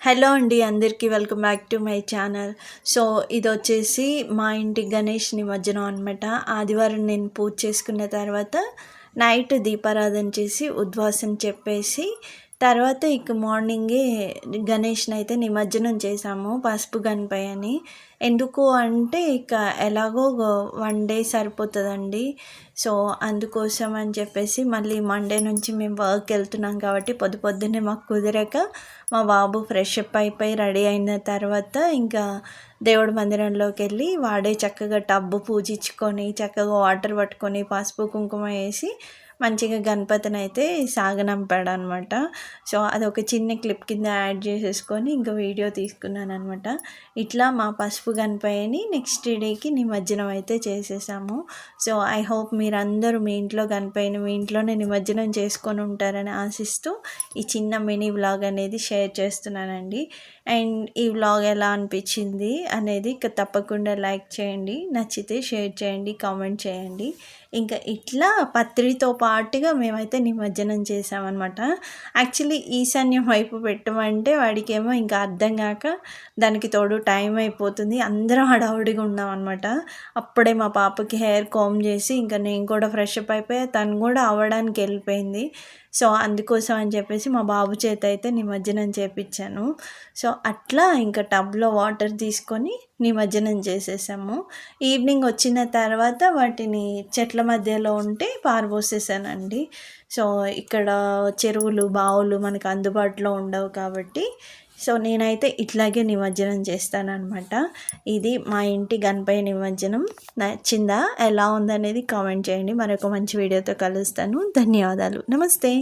Hello అండి, అందరికీ welcome back to my channel. So ఇదొచ్చేసి మా ఇంటి గణేష్ నిమజ్జనం అనమాట. ఆదివారం నేను పూజ చేసుకున్న తర్వాత నైట్ దీపారాధన చేసి ఉద్వాసం చెప్పేసి తర్వాత ఇక మార్నింగే గణేష్ని అయితే నిమజ్జనం చేసాము పసుపు గణపై అని. ఎందుకు అంటే ఇక ఎలాగో 1 డే సరిపోతుందండి. సో అందుకోసం అని చెప్పేసి మళ్ళీ మండే నుంచి మేము వర్క్ వెళ్తున్నాం కాబట్టి పొద్దున్నే మాకు కుదరక మా బాబు ఫ్రెష్ అప్ అయిపోయి రెడీ అయిన తర్వాత ఇంకా దేవుడి మందిరంలోకి వెళ్ళి వాడే చక్కగా టబ్బు పూజించుకొని చక్కగా వాటర్ పట్టుకొని పసుపు కుంకుమ వేసి మంచిగా గణపతిని అయితే సాగనంపాడు అనమాట. సో అదొక చిన్న క్లిప్ కింద యాడ్ చేసేసుకొని ఇంకా వీడియో తీసుకున్నాను అనమాట. ఇట్లా మా పసుపు గణపయ్యని నెక్స్ట్ డేకి నిమజ్జనం అయితే చేసేసాము. సో ఐ హోప్ మీరందరూ మీ ఇంట్లో గణపయ్యని మీ ఇంట్లోనే నిమజ్జనం చేసుకొని ఉంటారని ఆశిస్తూ ఈ చిన్న మినీ వ్లాగ్ అనేది షేర్ చేస్తున్నానండి. అండ్ ఈ వ్లాగ్ ఎలా అనిపించింది అనేది తప్పకుండా లైక్ చేయండి, నచ్చితే షేర్ చేయండి, కామెంట్ చేయండి. ఇంకా ఇట్లా పత్రితో పాటుగా మేమైతే నిమజ్జనం చేసామన్నమాట. యాక్చువల్లీ ఈశాన్యం వైపు పెట్టమంటే వాడికేమో ఇంకా అర్థం కాక దానికి తోడు టైం అయిపోతుంది, అందరం హడావుడిగా ఉన్నాం అనమాట. అప్పుడే మా పాపకి హెయిర్ కామ్ చేసి ఇంకా నేను కూడా ఫ్రెష్ అప్ అయిపోయి తను కూడా అవ్వడానికి వెళ్ళిపోయింది. సో అందుకోసం అని చెప్పేసి మా బాబు చేత అయితే నిమజ్జనం చేపించాను. సో అట్లా ఇంకా టబ్లో వాటర్ తీసుకొని నిమజ్జనం చేసేసాము. ఈవినింగ్ వచ్చిన తర్వాత వాటిని చెట్ల మధ్యలో ఉంటే పారబోసేసానండి. సో ఇక్కడ చెరువులు బావులు మనకు అందుబాటులో ఉండవు కాబట్టి సో నేనైతే ఇట్లాగే నిమజ్జనం చేస్తానన్నమాట. ఇది మా ఇంటి గణపయ్య నిమజ్జనం. నచ్చిందా, ఎలా ఉందనేది కామెంట్ చేయండి. మరొక మంచి వీడియోతో కలుస్తాను. ధన్యవాదాలు. నమస్తే.